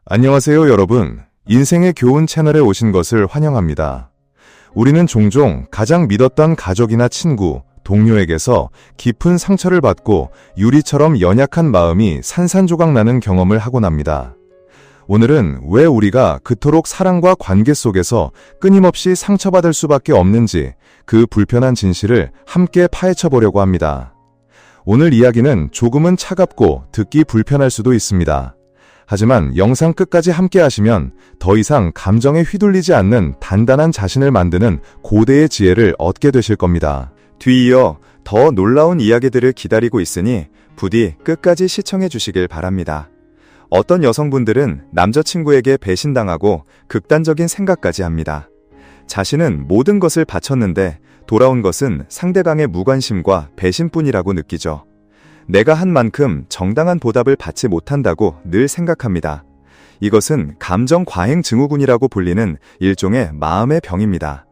안녕하세요, 여러분. 인생의 교훈 채널에 오신 것을 환영합니다. 우리는 종종 가장 믿었던 가족이나 친구, 동료에게서 깊은 상처를 받고 유리처럼 연약한 마음이 산산조각 나는 경험을 하곤 합니다. 오늘은 왜 우리가 그토록 사랑과 관계 속에서 끊임없이 상처받을 수밖에 없는지 그 불편한 진실을 함께 파헤쳐 보려고 합니다. 오늘 이야기는 조금은 차갑고 듣기 불편할 수도 있습니다. 하지만 영상 끝까지 함께 하시면 더 이상 감정에 휘둘리지 않는 단단한 자신을 만드는 고대의 지혜를 얻게 되실 겁니다. 뒤이어 더 놀라운 이야기들을 기다리고 있으니 부디 끝까지 시청해 주시길 바랍니다. 어떤 여성분들은 남자친구에게 배신당하고 극단적인 생각까지 합니다. 자신은 모든 것을 바쳤는데 돌아온 것은 상대방의 무관심과 배신뿐이라고 느끼죠. 내가 한 만큼 정당한 보답을 받지 못한다고 늘 생각합니다. 이것은 감정 과잉 증후군이라고 불리는 일종의 마음의 병입니다.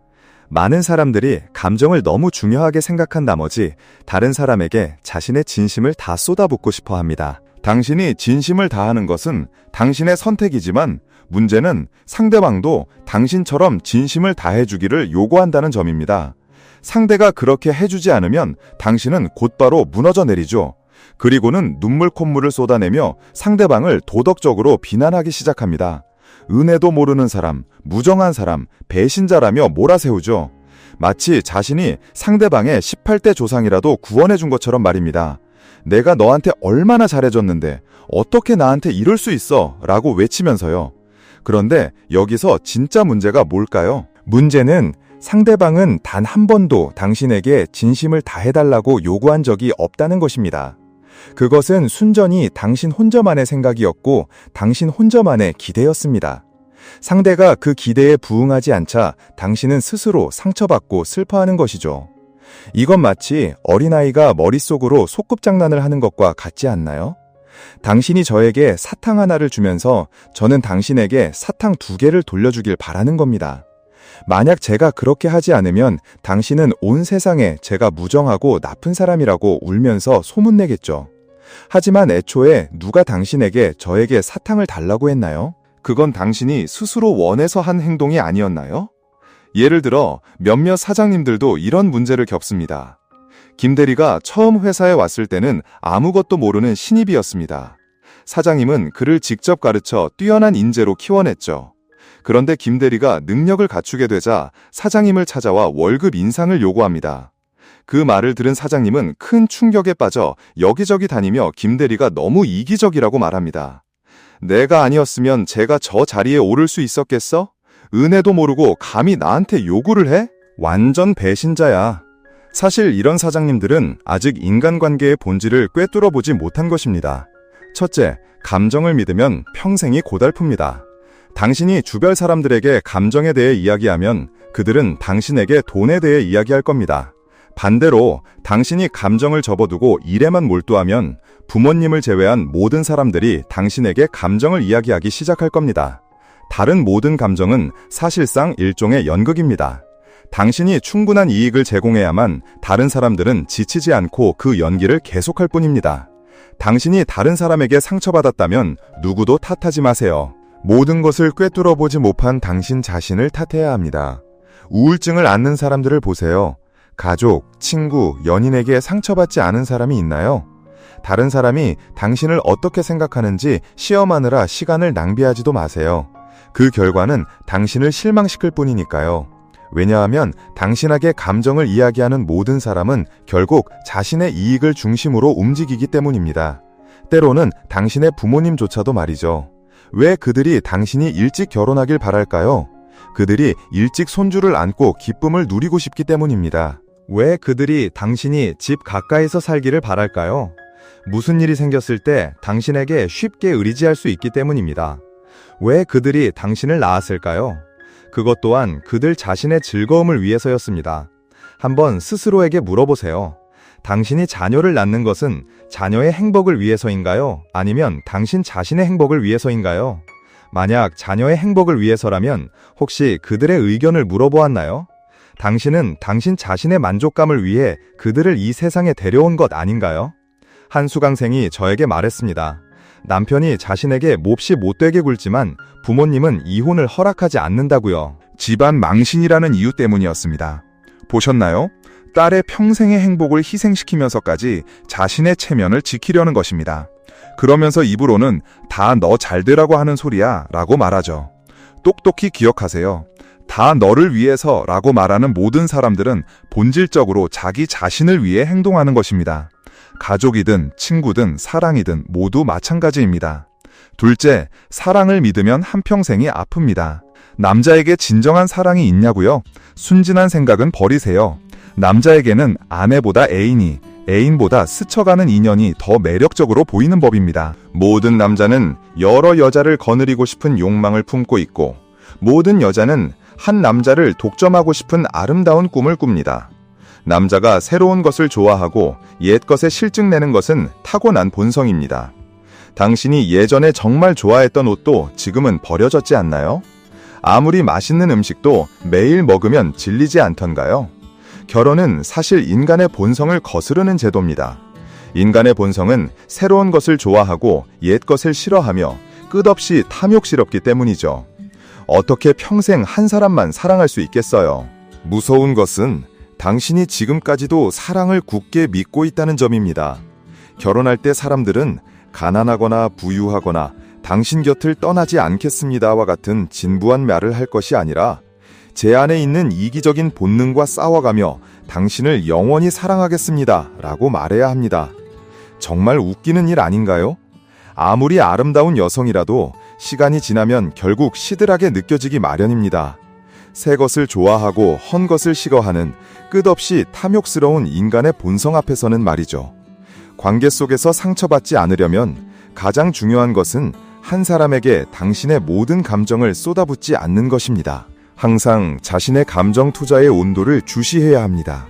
많은 사람들이 감정을 너무 중요하게 생각한 나머지 다른 사람에게 자신의 진심을 다 쏟아붓고 싶어 합니다. 당신이 진심을 다하는 것은 당신의 선택이지만 문제는 상대방도 당신처럼 진심을 다해주기를 요구한다는 점입니다. 상대가 그렇게 해주지 않으면 당신은 곧바로 무너져 내리죠. 그리고는 눈물 콧물을 쏟아내며 상대방을 도덕적으로 비난하기 시작합니다. 은혜도 모르는 사람, 무정한 사람, 배신자라며 몰아세우죠. 마치 자신이 상대방의 18대 조상이라도 구원해준 것처럼 말입니다. 내가 너한테 얼마나 잘해줬는데 어떻게 나한테 이럴 수 있어? 라고 외치면서요. 그런데 여기서 진짜 문제가 뭘까요? 문제는 상대방은 단 한 번도 당신에게 진심을 다해달라고 요구한 적이 없다는 것입니다. 그것은 순전히 당신 혼자만의 생각이었고 당신 혼자만의 기대였습니다. 상대가 그 기대에 부응하지 않자 당신은 스스로 상처받고 슬퍼하는 것이죠. 이건 마치 어린아이가 머릿속으로 소꿉장난을 하는 것과 같지 않나요? 당신이 저에게 사탕 하나를 주면서 저는 당신에게 사탕 2개를 돌려주길 바라는 겁니다. 만약 제가 그렇게 하지 않으면 당신은 온 세상에 제가 무정하고 나쁜 사람이라고 울면서 소문내겠죠. 하지만 애초에 누가 당신에게 저에게 사탕을 달라고 했나요? 그건 당신이 스스로 원해서 한 행동이 아니었나요? 예를 들어 몇몇 사장님들도 이런 문제를 겪습니다. 김 대리가 처음 회사에 왔을 때는 아무것도 모르는 신입이었습니다. 사장님은 그를 직접 가르쳐 뛰어난 인재로 키워냈죠. 그런데 김 대리가 능력을 갖추게 되자 사장님을 찾아와 월급 인상을 요구합니다. 그 말을 들은 사장님은 큰 충격에 빠져 여기저기 다니며 김 대리가 너무 이기적이라고 말합니다. 내가 아니었으면 제가 저 자리에 오를 수 있었겠어? 은혜도 모르고 감히 나한테 요구를 해? 완전 배신자야. 사실 이런 사장님들은 아직 인간관계의 본질을 꿰뚫어 보지 못한 것입니다. 첫째, 감정을 믿으면 평생이 고달픕니다. 당신이 주변 사람들에게 감정에 대해 이야기하면 그들은 당신에게 돈에 대해 이야기할 겁니다. 반대로 당신이 감정을 접어두고 일에만 몰두하면 부모님을 제외한 모든 사람들이 당신에게 감정을 이야기하기 시작할 겁니다. 다른 모든 감정은 사실상 일종의 연극입니다. 당신이 충분한 이익을 제공해야만 다른 사람들은 지치지 않고 그 연기를 계속할 뿐입니다. 당신이 다른 사람에게 상처받았다면 누구도 탓하지 마세요. 모든 것을 꿰뚫어 보지 못한 당신 자신을 탓해야 합니다. 우울증을 앓는 사람들을 보세요. 가족, 친구, 연인에게 상처받지 않은 사람이 있나요? 다른 사람이 당신을 어떻게 생각하는지 시험하느라 시간을 낭비하지도 마세요. 그 결과는 당신을 실망시킬 뿐이니까요. 왜냐하면 당신에게 감정을 이야기하는 모든 사람은 결국 자신의 이익을 중심으로 움직이기 때문입니다. 때로는 당신의 부모님조차도 말이죠. 왜 그들이 당신이 일찍 결혼하길 바랄까요? 그들이 일찍 손주를 안고 기쁨을 누리고 싶기 때문입니다. 왜 그들이 당신이 집 가까이서 살기를 바랄까요? 무슨 일이 생겼을 때 당신에게 쉽게 의지할 수 있기 때문입니다. 왜 그들이 당신을 낳았을까요? 그것 또한 그들 자신의 즐거움을 위해서였습니다. 한번 스스로에게 물어보세요. 당신이 자녀를 낳는 것은 자녀의 행복을 위해서인가요? 아니면 당신 자신의 행복을 위해서인가요? 만약 자녀의 행복을 위해서라면 혹시 그들의 의견을 물어보았나요? 당신은 당신 자신의 만족감을 위해 그들을 이 세상에 데려온 것 아닌가요? 한 수강생이 저에게 말했습니다. 남편이 자신에게 몹시 못되게 굴지만 부모님은 이혼을 허락하지 않는다고요. 집안 망신이라는 이유 때문이었습니다. 보셨나요? 딸의 평생의 행복을 희생시키면서까지 자신의 체면을 지키려는 것입니다. 그러면서 입으로는 다 너 잘되라고 하는 소리야 라고 말하죠. 똑똑히 기억하세요. 다 너를 위해서 라고 말하는 모든 사람들은 본질적으로 자기 자신을 위해 행동하는 것입니다. 가족이든 친구든 사랑이든 모두 마찬가지입니다. 둘째, 사랑을 믿으면 한평생이 아픕니다. 남자에게 진정한 사랑이 있냐고요? 순진한 생각은 버리세요. 남자에게는 아내보다 애인이, 애인보다 스쳐가는 인연이 더 매력적으로 보이는 법입니다. 모든 남자는 여러 여자를 거느리고 싶은 욕망을 품고 있고, 모든 여자는 한 남자를 독점하고 싶은 아름다운 꿈을 꿉니다. 남자가 새로운 것을 좋아하고 옛 것에 실증내는 것은 타고난 본성입니다. 당신이 예전에 정말 좋아했던 옷도 지금은 버려졌지 않나요? 아무리 맛있는 음식도 매일 먹으면 질리지 않던가요? 결혼은 사실 인간의 본성을 거스르는 제도입니다. 인간의 본성은 새로운 것을 좋아하고 옛 것을 싫어하며 끝없이 탐욕스럽기 때문이죠. 어떻게 평생 한 사람만 사랑할 수 있겠어요? 무서운 것은 당신이 지금까지도 사랑을 굳게 믿고 있다는 점입니다. 결혼할 때 사람들은 가난하거나 부유하거나 당신 곁을 떠나지 않겠습니다와 같은 진부한 말을 할 것이 아니라 제 안에 있는 이기적인 본능과 싸워가며 당신을 영원히 사랑하겠습니다 라고 말해야 합니다. 정말 웃기는 일 아닌가요? 아무리 아름다운 여성이라도 시간이 지나면 결국 시들하게 느껴지기 마련입니다. 새 것을 좋아하고 헌 것을 싫어하는 끝없이 탐욕스러운 인간의 본성 앞에서는 말이죠. 관계 속에서 상처받지 않으려면 가장 중요한 것은 한 사람에게 당신의 모든 감정을 쏟아붓지 않는 것입니다. 항상 자신의 감정 투자의 온도를 주시해야 합니다.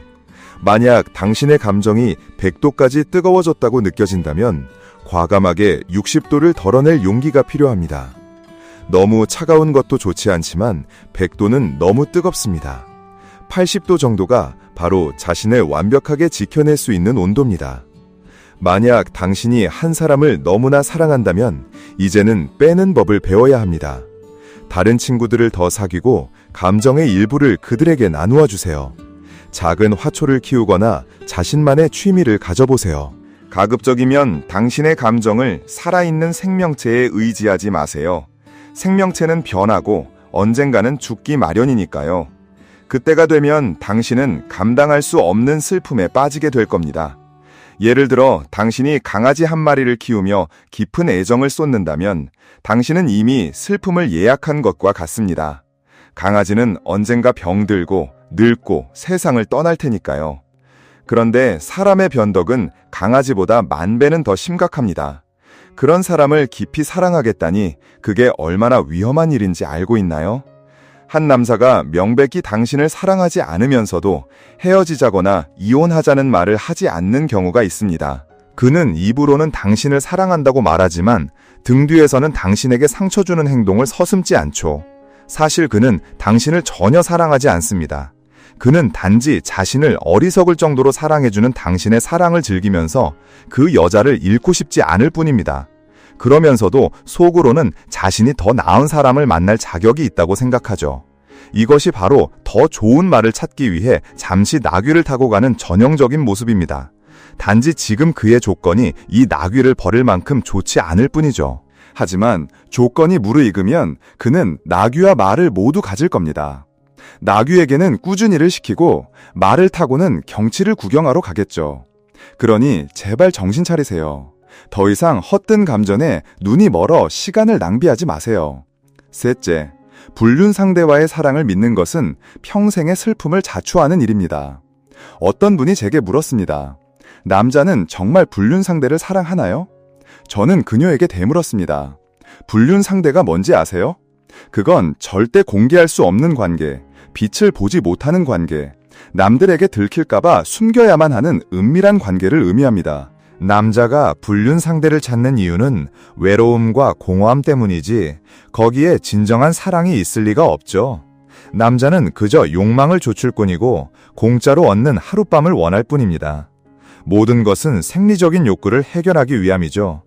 만약 당신의 감정이 100도까지 뜨거워졌다고 느껴진다면 과감하게 60도를 덜어낼 용기가 필요합니다. 너무 차가운 것도 좋지 않지만 100도는 너무 뜨겁습니다. 80도 정도가 바로 자신을 완벽하게 지켜낼 수 있는 온도입니다. 만약 당신이 한 사람을 너무나 사랑한다면 이제는 빼는 법을 배워야 합니다. 다른 친구들을 더 사귀고 감정의 일부를 그들에게 나누어 주세요. 작은 화초를 키우거나 자신만의 취미를 가져보세요. 가급적이면 당신의 감정을 살아있는 생명체에 의지하지 마세요. 생명체는 변하고 언젠가는 죽기 마련이니까요. 그때가 되면 당신은 감당할 수 없는 슬픔에 빠지게 될 겁니다. 예를 들어 당신이 강아지 한 마리를 키우며 깊은 애정을 쏟는다면 당신은 이미 슬픔을 예약한 것과 같습니다. 강아지는 언젠가 병들고 늙고 세상을 떠날 테니까요. 그런데 사람의 변덕은 강아지보다 10,000배는 더 심각합니다. 그런 사람을 깊이 사랑하겠다니 그게 얼마나 위험한 일인지 알고 있나요? 한 남자가 명백히 당신을 사랑하지 않으면서도 헤어지자거나 이혼하자는 말을 하지 않는 경우가 있습니다. 그는 입으로는 당신을 사랑한다고 말하지만 등 뒤에서는 당신에게 상처 주는 행동을 서슴지 않죠. 사실 그는 당신을 전혀 사랑하지 않습니다. 그는 단지 자신을 어리석을 정도로 사랑해주는 당신의 사랑을 즐기면서 그 여자를 잃고 싶지 않을 뿐입니다. 그러면서도 속으로는 자신이 더 나은 사람을 만날 자격이 있다고 생각하죠. 이것이 바로 더 좋은 말을 찾기 위해 잠시 나귀를 타고 가는 전형적인 모습입니다. 단지 지금 그의 조건이 이 나귀를 버릴 만큼 좋지 않을 뿐이죠. 하지만 조건이 무르익으면 그는 나귀와 말을 모두 가질 겁니다. 나귀에게는 꾸준히를 시키고 말을 타고는 경치를 구경하러 가겠죠. 그러니 제발 정신 차리세요. 더 이상 헛된 감전에 눈이 멀어 시간을 낭비하지 마세요. 셋째, 불륜 상대와의 사랑을 믿는 것은 평생의 슬픔을 자초하는 일입니다. 어떤 분이 제게 물었습니다. 남자는 정말 불륜 상대를 사랑하나요? 저는 그녀에게 되물었습니다. 불륜 상대가 뭔지 아세요? 그건 절대 공개할 수 없는 관계, 빛을 보지 못하는 관계, 남들에게 들킬까봐 숨겨야만 하는 은밀한 관계를 의미합니다. 남자가 불륜 상대를 찾는 이유는 외로움과 공허함 때문이지 거기에 진정한 사랑이 있을 리가 없죠. 남자는 그저 욕망을 조출꾼이고 공짜로 얻는 하룻밤을 원할 뿐입니다. 모든 것은 생리적인 욕구를 해결하기 위함이죠.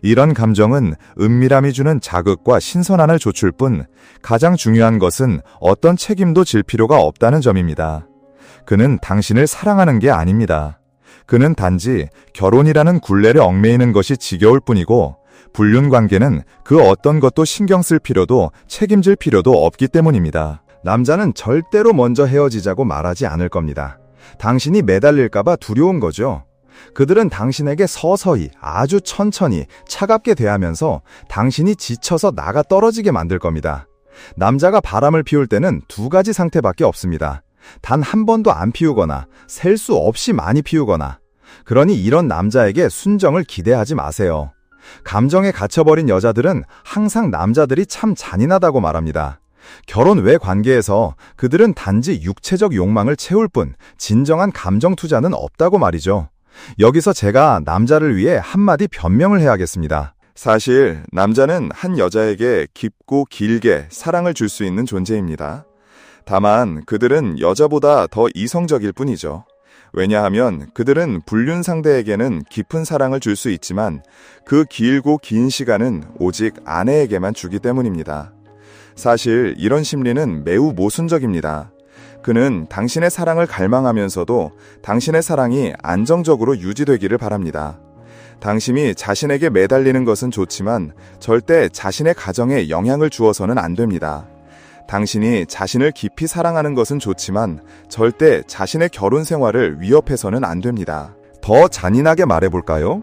이런 감정은 은밀함이 주는 자극과 신선함을 좇을 뿐 가장 중요한 것은 어떤 책임도 질 필요가 없다는 점입니다. 그는 당신을 사랑하는 게 아닙니다. 그는 단지 결혼이라는 굴레를 얽매이는 것이 지겨울 뿐이고 불륜 관계는 그 어떤 것도 신경 쓸 필요도 책임질 필요도 없기 때문입니다. 남자는 절대로 먼저 헤어지자고 말하지 않을 겁니다. 당신이 매달릴까봐 두려운 거죠. 그들은 당신에게 서서히 아주 천천히 차갑게 대하면서 당신이 지쳐서 나가 떨어지게 만들 겁니다. 남자가 바람을 피울 때는 두 가지 상태밖에 없습니다. 단 한 번도 안 피우거나 셀 수 없이 많이 피우거나. 그러니 이런 남자에게 순정을 기대하지 마세요. 감정에 갇혀버린 여자들은 항상 남자들이 참 잔인하다고 말합니다. 결혼 외 관계에서 그들은 단지 육체적 욕망을 채울 뿐 진정한 감정 투자는 없다고 말이죠. 여기서 제가 남자를 위해 한마디 변명을 해야겠습니다. 사실 남자는 한 여자에게 깊고 길게 사랑을 줄 수 있는 존재입니다. 다만 그들은 여자보다 더 이성적일 뿐이죠. 왜냐하면 그들은 불륜 상대에게는 깊은 사랑을 줄 수 있지만 그 길고 긴 시간은 오직 아내에게만 주기 때문입니다. 사실 이런 심리는 매우 모순적입니다. 그는 당신의 사랑을 갈망하면서도 당신의 사랑이 안정적으로 유지되기를 바랍니다. 당신이 자신에게 매달리는 것은 좋지만 절대 자신의 가정에 영향을 주어서는 안 됩니다. 당신이 자신을 깊이 사랑하는 것은 좋지만 절대 자신의 결혼 생활을 위협해서는 안 됩니다. 더 잔인하게 말해볼까요?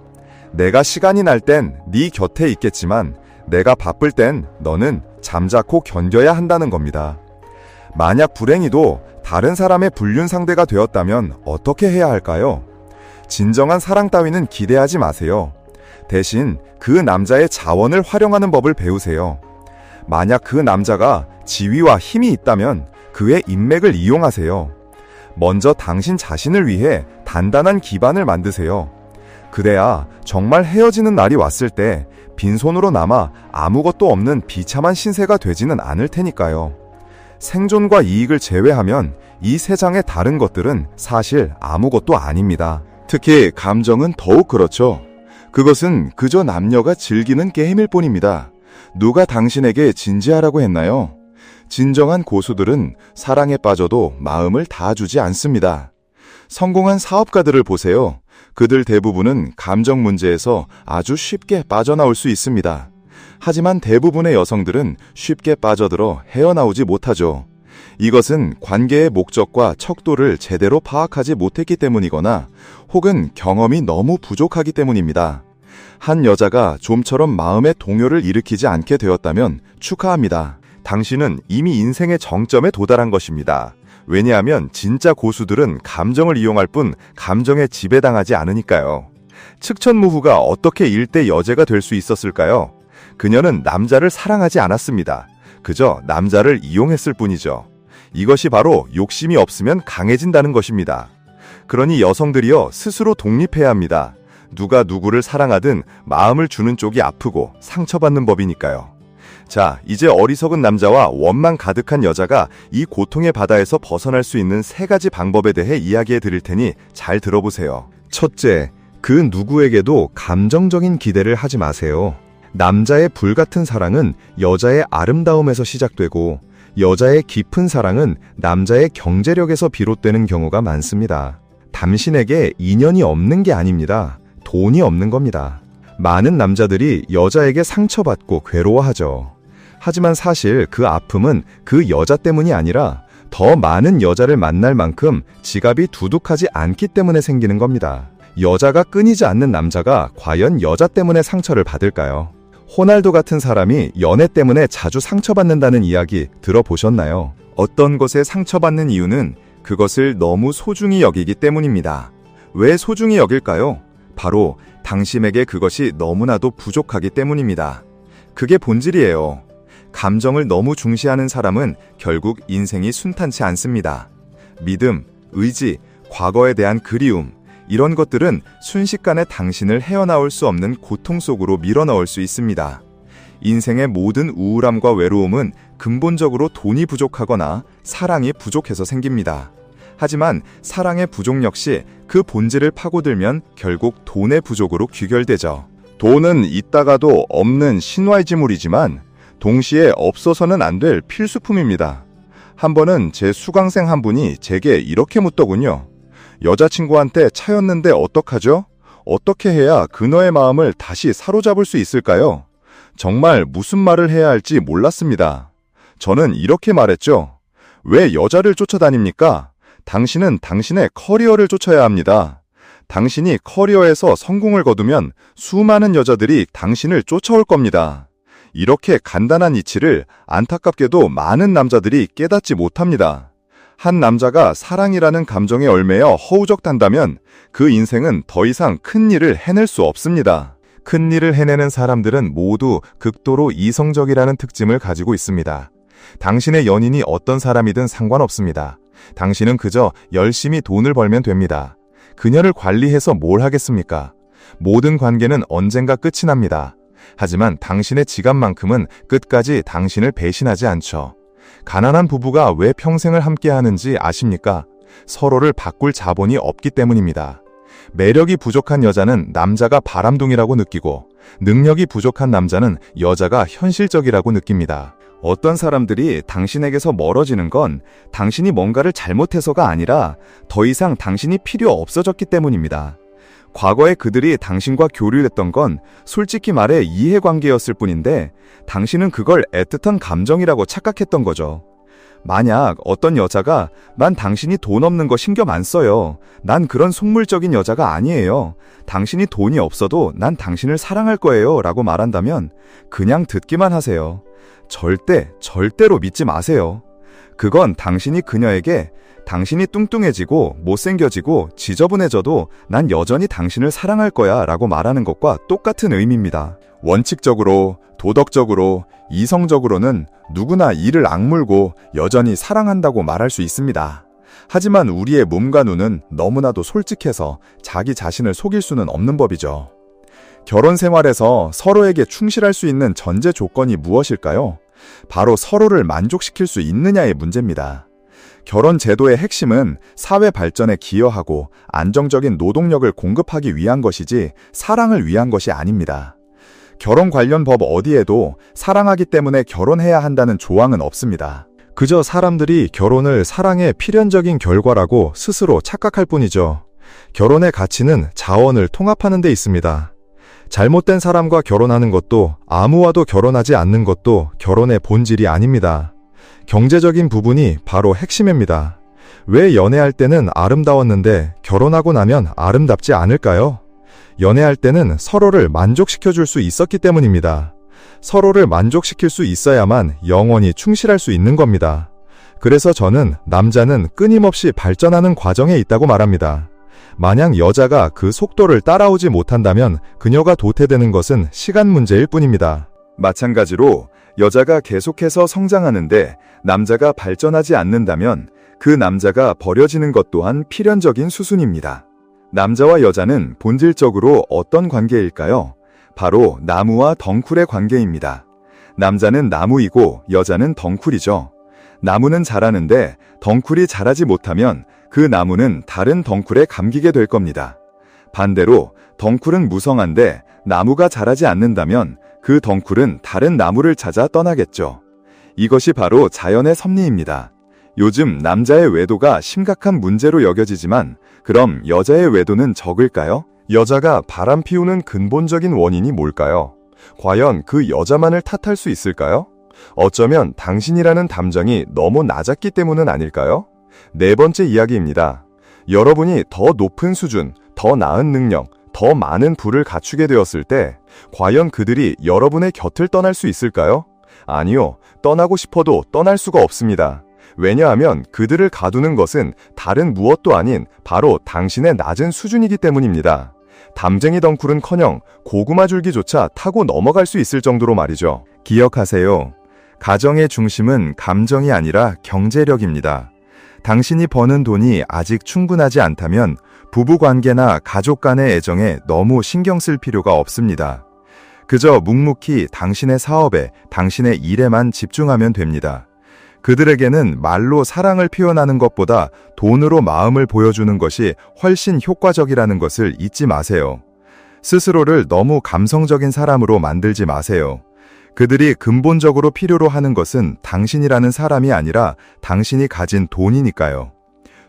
내가 시간이 날 땐 네 곁에 있겠지만 내가 바쁠 땐 너는 잠자코 견뎌야 한다는 겁니다. 만약 불행히도 다른 사람의 불륜 상대가 되었다면 어떻게 해야 할까요? 진정한 사랑 따위는 기대하지 마세요. 대신 그 남자의 자원을 활용하는 법을 배우세요. 만약 그 남자가 지위와 힘이 있다면 그의 인맥을 이용하세요. 먼저 당신 자신을 위해 단단한 기반을 만드세요. 그래야 정말 헤어지는 날이 왔을 때 빈손으로 남아 아무것도 없는 비참한 신세가 되지는 않을 테니까요. 생존과 이익을 제외하면 이 세상의 다른 것들은 사실 아무것도 아닙니다. 특히 감정은 더욱 그렇죠. 그것은 그저 남녀가 즐기는 게임일 뿐입니다. 누가 당신에게 진지하라고 했나요? 진정한 고수들은 사랑에 빠져도 마음을 다 주지 않습니다. 성공한 사업가들을 보세요. 그들 대부분은 감정 문제에서 아주 쉽게 빠져나올 수 있습니다. 하지만 대부분의 여성들은 쉽게 빠져들어 헤어나오지 못하죠. 이것은 관계의 목적과 척도를 제대로 파악하지 못했기 때문이거나 혹은 경험이 너무 부족하기 때문입니다. 한 여자가 좀처럼 마음의 동요를 일으키지 않게 되었다면 축하합니다. 당신은 이미 인생의 정점에 도달한 것입니다. 왜냐하면 진짜 고수들은 감정을 이용할 뿐 감정에 지배당하지 않으니까요. 측천무후가 어떻게 일대 여제가 될 수 있었을까요? 그녀는 남자를 사랑하지 않았습니다. 그저 남자를 이용했을 뿐이죠. 이것이 바로 욕심이 없으면 강해진다는 것입니다. 그러니 여성들이여 스스로 독립해야 합니다. 누가 누구를 사랑하든 마음을 주는 쪽이 아프고 상처받는 법이니까요. 자, 이제 어리석은 남자와 원망 가득한 여자가 이 고통의 바다에서 벗어날 수 있는 3가지 방법에 대해 이야기해 드릴 테니 잘 들어보세요. 첫째, 그 누구에게도 감정적인 기대를 하지 마세요. 남자의 불같은 사랑은 여자의 아름다움에서 시작되고 여자의 깊은 사랑은 남자의 경제력에서 비롯되는 경우가 많습니다. 당신에게 인연이 없는 게 아닙니다. 돈이 없는 겁니다. 많은 남자들이 여자에게 상처받고 괴로워하죠. 하지만 사실 그 아픔은 그 여자 때문이 아니라 더 많은 여자를 만날 만큼 지갑이 두둑하지 않기 때문에 생기는 겁니다. 여자가 끊이지 않는 남자가 과연 여자 때문에 상처를 받을까요? 호날두 같은 사람이 연애 때문에 자주 상처받는다는 이야기 들어보셨나요? 어떤 것에 상처받는 이유는 그것을 너무 소중히 여기기 때문입니다. 왜 소중히 여길까요? 바로 당신에게 그것이 너무나도 부족하기 때문입니다. 그게 본질이에요. 감정을 너무 중시하는 사람은 결국 인생이 순탄치 않습니다. 믿음, 의지, 과거에 대한 그리움, 이런 것들은 순식간에 당신을 헤어나올 수 없는 고통 속으로 밀어넣을 수 있습니다. 인생의 모든 우울함과 외로움은 근본적으로 돈이 부족하거나 사랑이 부족해서 생깁니다. 하지만 사랑의 부족 역시 그 본질을 파고들면 결국 돈의 부족으로 귀결되죠. 돈은 있다가도 없는 신화지물이지만 동시에 없어서는 안 될 필수품입니다. 한 번은 제 수강생 한 분이 제게 이렇게 묻더군요. 여자친구한테 차였는데 어떡하죠? 어떻게 해야 그녀의 마음을 다시 사로잡을 수 있을까요? 정말 무슨 말을 해야 할지 몰랐습니다. 저는 이렇게 말했죠. 왜 여자를 쫓아다닙니까? 당신은 당신의 커리어를 쫓아야 합니다. 당신이 커리어에서 성공을 거두면 수많은 여자들이 당신을 쫓아올 겁니다. 이렇게 간단한 이치를 안타깝게도 많은 남자들이 깨닫지 못합니다. 한 남자가 사랑이라는 감정에 얽매여 허우적단다면 그 인생은 더 이상 큰 일을 해낼 수 없습니다. 큰 일을 해내는 사람들은 모두 극도로 이성적이라는 특징을 가지고 있습니다. 당신의 연인이 어떤 사람이든 상관없습니다. 당신은 그저 열심히 돈을 벌면 됩니다. 그녀를 관리해서 뭘 하겠습니까? 모든 관계는 언젠가 끝이 납니다. 하지만 당신의 지갑만큼은 끝까지 당신을 배신하지 않죠. 가난한 부부가 왜 평생을 함께 하는지 아십니까? 서로를 바꿀 자본이 없기 때문입니다. 매력이 부족한 여자는 남자가 바람둥이라고 느끼고 능력이 부족한 남자는 여자가 현실적이라고 느낍니다. 어떤 사람들이 당신에게서 멀어지는 건 당신이 뭔가를 잘못해서가 아니라 더 이상 당신이 필요 없어졌기 때문입니다. 과거에 그들이 당신과 교류했던 건 솔직히 말해 이해관계였을 뿐인데 당신은 그걸 애틋한 감정이라고 착각했던 거죠. 만약 어떤 여자가 난 당신이 돈 없는 거 신경 안 써요. 난 그런 속물적인 여자가 아니에요. 당신이 돈이 없어도 난 당신을 사랑할 거예요. 라고 말한다면 그냥 듣기만 하세요. 절대로 믿지 마세요. 그건 당신이 그녀에게 당신이 뚱뚱해지고 못생겨지고 지저분해져도 난 여전히 당신을 사랑할 거야 라고 말하는 것과 똑같은 의미입니다. 원칙적으로, 도덕적으로, 이성적으로는 누구나 이를 악물고 여전히 사랑한다고 말할 수 있습니다. 하지만 우리의 몸과 눈은 너무나도 솔직해서 자기 자신을 속일 수는 없는 법이죠. 결혼 생활에서 서로에게 충실할 수 있는 전제 조건이 무엇일까요? 바로 서로를 만족시킬 수 있느냐의 문제입니다. 결혼 제도의 핵심은 사회 발전에 기여하고 안정적인 노동력을 공급하기 위한 것이지 사랑을 위한 것이 아닙니다. 결혼 관련 법 어디에도 사랑하기 때문에 결혼해야 한다는 조항은 없습니다. 그저 사람들이 결혼을 사랑의 필연적인 결과라고 스스로 착각할 뿐이죠. 결혼의 가치는 자원을 통합하는 데 있습니다. 잘못된 사람과 결혼하는 것도 아무와도 결혼하지 않는 것도 결혼의 본질이 아닙니다. 경제적인 부분이 바로 핵심입니다. 왜 연애할 때는 아름다웠는데 결혼하고 나면 아름답지 않을까요? 연애할 때는 서로를 만족시켜 줄 수 있었기 때문입니다. 서로를 만족시킬 수 있어야만 영원히 충실할 수 있는 겁니다. 그래서 저는 남자는 끊임없이 발전하는 과정에 있다고 말합니다. 만약 여자가 그 속도를 따라오지 못한다면 그녀가 도태되는 것은 시간 문제일 뿐입니다. 마찬가지로 여자가 계속해서 성장하는데 남자가 발전하지 않는다면 그 남자가 버려지는 것 또한 필연적인 수순입니다. 남자와 여자는 본질적으로 어떤 관계일까요? 바로 나무와 덩쿨의 관계입니다. 남자는 나무이고 여자는 덩쿨이죠. 나무는 자라는데 덩쿨이 자라지 못하면 그 나무는 다른 덩쿨에 감기게 될 겁니다. 반대로 덩쿨은 무성한데 나무가 자라지 않는다면 그 덩쿨은 다른 나무를 찾아 떠나겠죠. 이것이 바로 자연의 섭리입니다. 요즘 남자의 외도가 심각한 문제로 여겨지지만 그럼 여자의 외도는 적을까요? 여자가 바람 피우는 근본적인 원인이 뭘까요? 과연 그 여자만을 탓할 수 있을까요? 어쩌면 당신이라는 담정이 너무 낮았기 때문은 아닐까요? 네 번째 이야기입니다. 여러분이 더 높은 수준, 더 나은 능력, 더 많은 부를 갖추게 되었을 때 과연 그들이 여러분의 곁을 떠날 수 있을까요? 아니요, 떠나고 싶어도 떠날 수가 없습니다. 왜냐하면 그들을 가두는 것은 다른 무엇도 아닌 바로 당신의 낮은 수준이기 때문입니다. 담쟁이 덩쿨은커녕 고구마 줄기조차 타고 넘어갈 수 있을 정도로 말이죠. 기억하세요. 가정의 중심은 감정이 아니라 경제력입니다. 당신이 버는 돈이 아직 충분하지 않다면 부부관계나 가족 간의 애정에 너무 신경 쓸 필요가 없습니다. 그저 묵묵히 당신의 사업에, 당신의 일에만 집중하면 됩니다. 그들에게는 말로 사랑을 표현하는 것보다 돈으로 마음을 보여주는 것이 훨씬 효과적이라는 것을 잊지 마세요. 스스로를 너무 감성적인 사람으로 만들지 마세요. 그들이 근본적으로 필요로 하는 것은 당신이라는 사람이 아니라 당신이 가진 돈이니까요.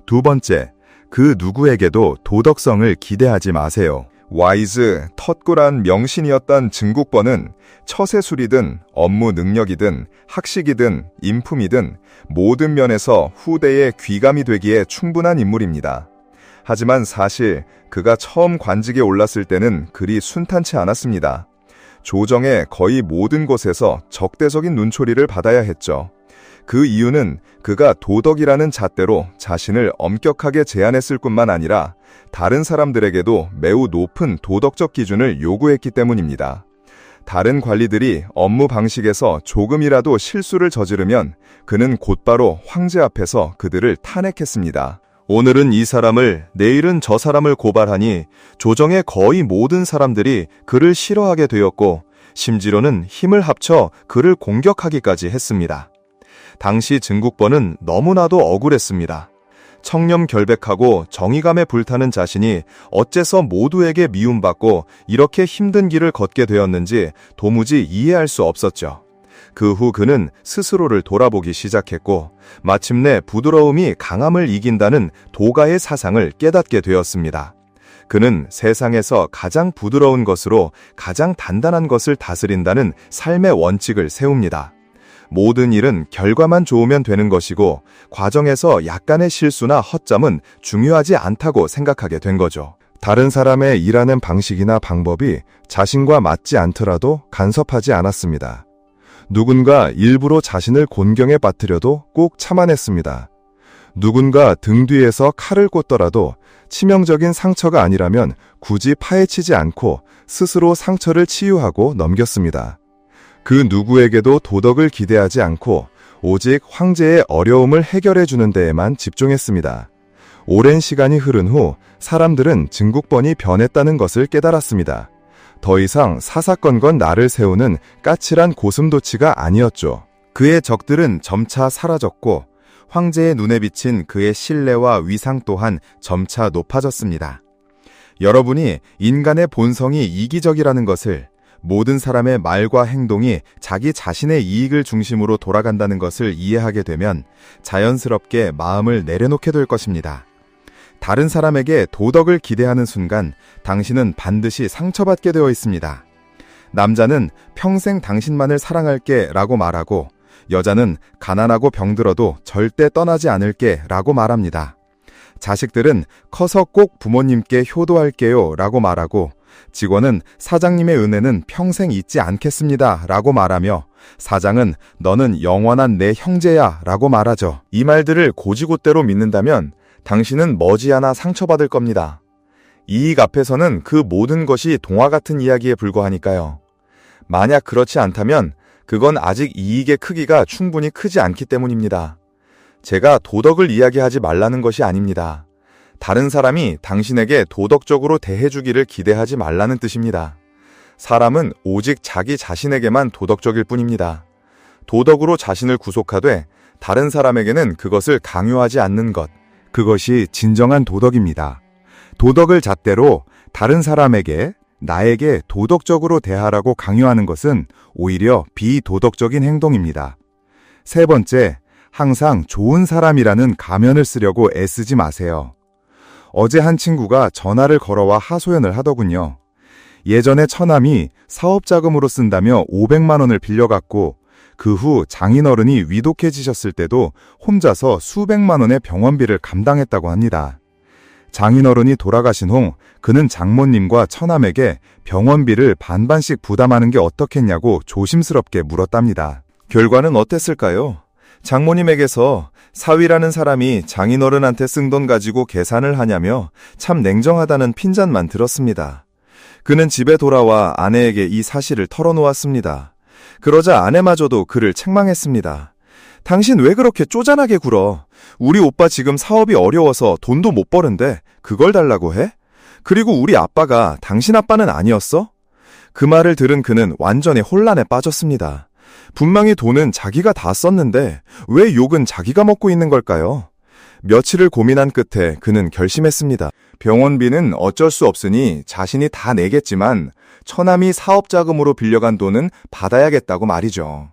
두 번째, 그 누구에게도 도덕성을 기대하지 마세요. 와이즈, 텄굴한 명신이었던 증국번은 처세술이든 업무 능력이든 학식이든 인품이든 모든 면에서 후대의 귀감이 되기에 충분한 인물입니다. 하지만 사실 그가 처음 관직에 올랐을 때는 그리 순탄치 않았습니다. 조정의 거의 모든 곳에서 적대적인 눈초리를 받아야 했죠. 그 이유는 그가 도덕이라는 잣대로 자신을 엄격하게 제한했을 뿐만 아니라 다른 사람들에게도 매우 높은 도덕적 기준을 요구했기 때문입니다. 다른 관리들이 업무 방식에서 조금이라도 실수를 저지르면 그는 곧바로 황제 앞에서 그들을 탄핵했습니다. 오늘은 이 사람을, 내일은 저 사람을 고발하니 조정의 거의 모든 사람들이 그를 싫어하게 되었고 심지어는 힘을 합쳐 그를 공격하기까지 했습니다. 당시 증국번은 너무나도 억울했습니다. 청렴결백하고 정의감에 불타는 자신이 어째서 모두에게 미움받고 이렇게 힘든 길을 걷게 되었는지 도무지 이해할 수 없었죠. 그 후 그는 스스로를 돌아보기 시작했고 마침내 부드러움이 강함을 이긴다는 도가의 사상을 깨닫게 되었습니다. 그는 세상에서 가장 부드러운 것으로 가장 단단한 것을 다스린다는 삶의 원칙을 세웁니다. 모든 일은 결과만 좋으면 되는 것이고 과정에서 약간의 실수나 헛점은 중요하지 않다고 생각하게 된 거죠. 다른 사람의 일하는 방식이나 방법이 자신과 맞지 않더라도 간섭하지 않았습니다. 누군가 일부러 자신을 곤경에 빠뜨려도 꼭 참아냈습니다. 누군가 등 뒤에서 칼을 꽂더라도 치명적인 상처가 아니라면 굳이 파헤치지 않고 스스로 상처를 치유하고 넘겼습니다. 그 누구에게도 도덕을 기대하지 않고 오직 황제의 어려움을 해결해 주는 데에만 집중했습니다. 오랜 시간이 흐른 후 사람들은 증국번이 변했다는 것을 깨달았습니다. 더 이상 사사건건 나를 세우는 까칠한 고슴도치가 아니었죠. 그의 적들은 점차 사라졌고 황제의 눈에 비친 그의 신뢰와 위상 또한 점차 높아졌습니다. 여러분이 인간의 본성이 이기적이라는 것을, 모든 사람의 말과 행동이 자기 자신의 이익을 중심으로 돌아간다는 것을 이해하게 되면 자연스럽게 마음을 내려놓게 될 것입니다. 다른 사람에게 도덕을 기대하는 순간 당신은 반드시 상처받게 되어 있습니다. 남자는 평생 당신만을 사랑할게 라고 말하고 여자는 가난하고 병들어도 절대 떠나지 않을게 라고 말합니다. 자식들은 커서 꼭 부모님께 효도할게요 라고 말하고 직원은 사장님의 은혜는 평생 잊지 않겠습니다 라고 말하며 사장은 너는 영원한 내 형제야 라고 말하죠. 이 말들을 고지고대로 믿는다면 당신은 머지않아 상처받을 겁니다. 이익 앞에서는 그 모든 것이 동화 같은 이야기에 불과하니까요. 만약 그렇지 않다면 그건 아직 이익의 크기가 충분히 크지 않기 때문입니다. 제가 도덕을 이야기하지 말라는 것이 아닙니다. 다른 사람이 당신에게 도덕적으로 대해주기를 기대하지 말라는 뜻입니다. 사람은 오직 자기 자신에게만 도덕적일 뿐입니다. 도덕으로 자신을 구속하되 다른 사람에게는 그것을 강요하지 않는 것, 그것이 진정한 도덕입니다. 도덕을 잣대로 다른 사람에게, 나에게 도덕적으로 대하라고 강요하는 것은 오히려 비도덕적인 행동입니다. 세 번째, 항상 좋은 사람이라는 가면을 쓰려고 애쓰지 마세요. 어제 한 친구가 전화를 걸어와 하소연을 하더군요. 예전에 처남이 사업자금으로 쓴다며 500만 원을 빌려갔고 그 후 장인어른이 위독해지셨을 때도 혼자서 수백만 원의 병원비를 감당했다고 합니다. 장인어른이 돌아가신 후 그는 장모님과 처남에게 병원비를 반반씩 부담하는 게 어떻겠냐고 조심스럽게 물었답니다. 결과는 어땠을까요? 장모님에게서 사위라는 사람이 장인어른한테 쓴 돈 가지고 계산을 하냐며 참 냉정하다는 핀잔만 들었습니다. 그는 집에 돌아와 아내에게 이 사실을 털어놓았습니다. 그러자 아내마저도 그를 책망했습니다. 당신 왜 그렇게 쪼잔하게 굴어? 우리 오빠 지금 사업이 어려워서 돈도 못 버는데 그걸 달라고 해? 그리고 우리 아빠가 당신 아빠는 아니었어? 그 말을 들은 그는 완전히 혼란에 빠졌습니다. 분명히 돈은 자기가 다 썼는데 왜 욕은 자기가 먹고 있는 걸까요? 며칠을 고민한 끝에 그는 결심했습니다. 병원비는 어쩔 수 없으니 자신이 다 내겠지만 처남이 사업자금으로 빌려간 돈은 받아야겠다고 말이죠.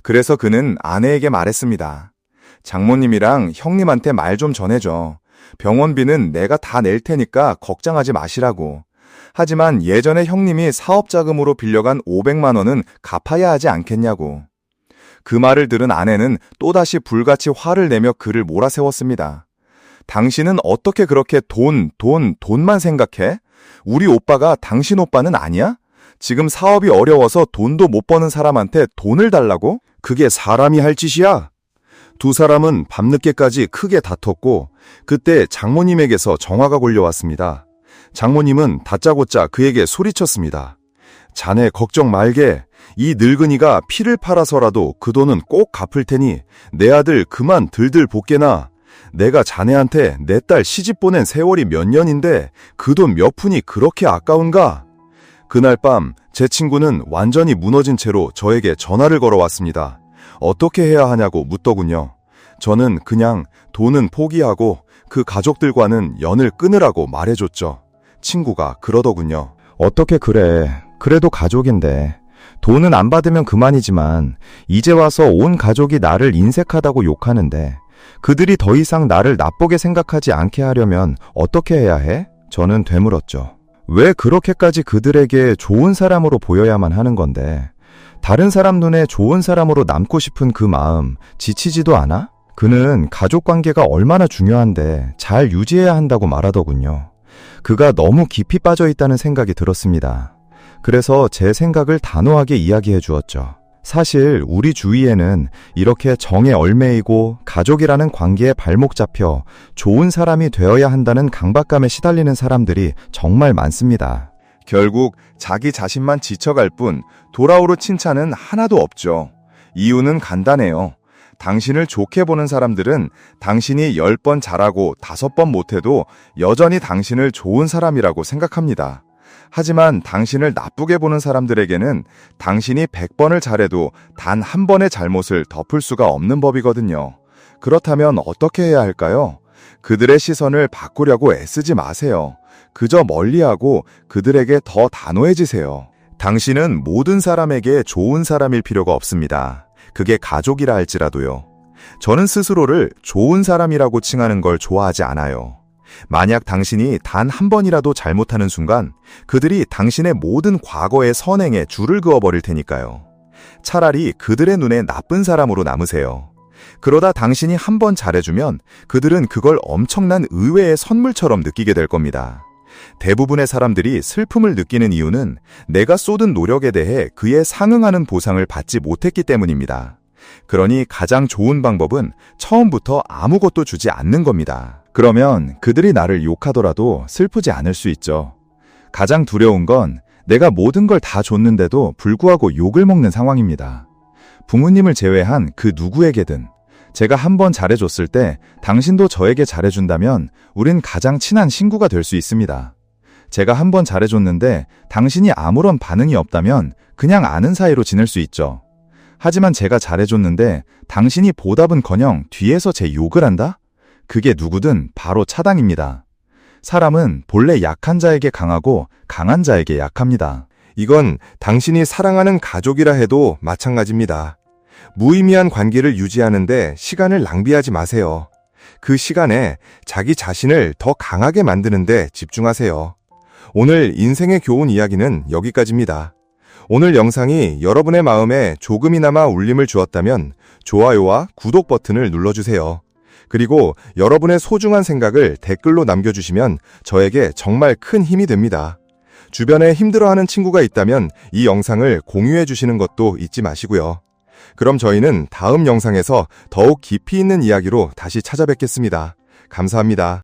그래서 그는 아내에게 말했습니다. 장모님이랑 형님한테 말 좀 전해줘. 병원비는 내가 다 낼 테니까 걱정하지 마시라고. 하지만 예전에 형님이 사업자금으로 빌려간 500만 원은 갚아야 하지 않겠냐고. 그 말을 들은 아내는 또다시 불같이 화를 내며 그를 몰아세웠습니다. 당신은 어떻게 그렇게 돈만 생각해? 우리 오빠가 당신 오빠는 아니야? 지금 사업이 어려워서 돈도 못 버는 사람한테 돈을 달라고? 그게 사람이 할 짓이야? 두 사람은 밤늦게까지 크게 다퉜고 그때 장모님에게서 전화가 걸려왔습니다. 장모님은 다짜고짜 그에게 소리쳤습니다. 자네 걱정 말게. 이 늙은이가 피를 팔아서라도 그 돈은 꼭 갚을 테니 내 아들 그만 들들 볶게나. 내가 자네한테 내 딸 시집 보낸 세월이 몇 년인데 그 돈 몇 푼이 그렇게 아까운가? 그날 밤 제 친구는 완전히 무너진 채로 저에게 전화를 걸어왔습니다. 어떻게 해야 하냐고 묻더군요. 저는 그냥 돈은 포기하고 그 가족들과는 연을 끊으라고 말해줬죠. 친구가 그러더군요. 어떻게 그래. 그래도 가족인데. 돈은 안 받으면 그만이지만 이제 와서 온 가족이 나를 인색하다고 욕하는데 그들이 더 이상 나를 나쁘게 생각하지 않게 하려면 어떻게 해야 해? 저는 되물었죠. 왜 그렇게까지 그들에게 좋은 사람으로 보여야만 하는 건데 다른 사람 눈에 좋은 사람으로 남고 싶은 그 마음 지치지도 않아? 그는 가족관계가 얼마나 중요한데 잘 유지해야 한다고 말하더군요. 그가 너무 깊이 빠져 있다는 생각이 들었습니다. 그래서 제 생각을 단호하게 이야기해 주었죠. 사실 우리 주위에는 이렇게 정에 얽매이고 가족이라는 관계에 발목 잡혀 좋은 사람이 되어야 한다는 강박감에 시달리는 사람들이 정말 많습니다. 결국 자기 자신만 지쳐갈 뿐 돌아오를 칭찬은 하나도 없죠. 이유는 간단해요. 당신을 좋게 보는 사람들은 당신이 10번 잘하고 5번 못해도 여전히 당신을 좋은 사람이라고 생각합니다. 하지만 당신을 나쁘게 보는 사람들에게는 당신이 100번을 잘해도 단 한 번의 잘못을 덮을 수가 없는 법이거든요. 그렇다면 어떻게 해야 할까요? 그들의 시선을 바꾸려고 애쓰지 마세요. 그저 멀리하고 그들에게 더 단호해지세요. 당신은 모든 사람에게 좋은 사람일 필요가 없습니다. 그게 가족이라 할지라도요. 저는 스스로를 좋은 사람이라고 칭하는 걸 좋아하지 않아요. 만약 당신이 단 한 번이라도 잘못하는 순간 그들이 당신의 모든 과거의 선행에 줄을 그어버릴 테니까요. 차라리 그들의 눈에 나쁜 사람으로 남으세요. 그러다 당신이 한 번 잘해주면 그들은 그걸 엄청난 의외의 선물처럼 느끼게 될 겁니다. 대부분의 사람들이 슬픔을 느끼는 이유는 내가 쏟은 노력에 대해 그에 상응하는 보상을 받지 못했기 때문입니다. 그러니 가장 좋은 방법은 처음부터 아무것도 주지 않는 겁니다. 그러면 그들이 나를 욕하더라도 슬프지 않을 수 있죠. 가장 두려운 건 내가 모든 걸 다 줬는데도 불구하고 욕을 먹는 상황입니다. 부모님을 제외한 그 누구에게든 제가 한 번 잘해줬을 때 당신도 저에게 잘해준다면 우린 가장 친한 친구가 될 수 있습니다. 제가 한 번 잘해줬는데 당신이 아무런 반응이 없다면 그냥 아는 사이로 지낼 수 있죠. 하지만 제가 잘해줬는데 당신이 보답은커녕 뒤에서 제 욕을 한다? 그게 누구든 바로 차단입니다. 사람은 본래 약한 자에게 강하고 강한 자에게 약합니다. 이건 당신이 사랑하는 가족이라 해도 마찬가지입니다. 무의미한 관계를 유지하는데 시간을 낭비하지 마세요. 그 시간에 자기 자신을 더 강하게 만드는데 집중하세요. 오늘 인생의 교훈 이야기는 여기까지입니다. 오늘 영상이 여러분의 마음에 조금이나마 울림을 주었다면 좋아요와 구독 버튼을 눌러주세요. 그리고 여러분의 소중한 생각을 댓글로 남겨주시면 저에게 정말 큰 힘이 됩니다. 주변에 힘들어하는 친구가 있다면 이 영상을 공유해 주시는 것도 잊지 마시고요. 그럼 저희는 다음 영상에서 더욱 깊이 있는 이야기로 다시 찾아뵙겠습니다. 감사합니다.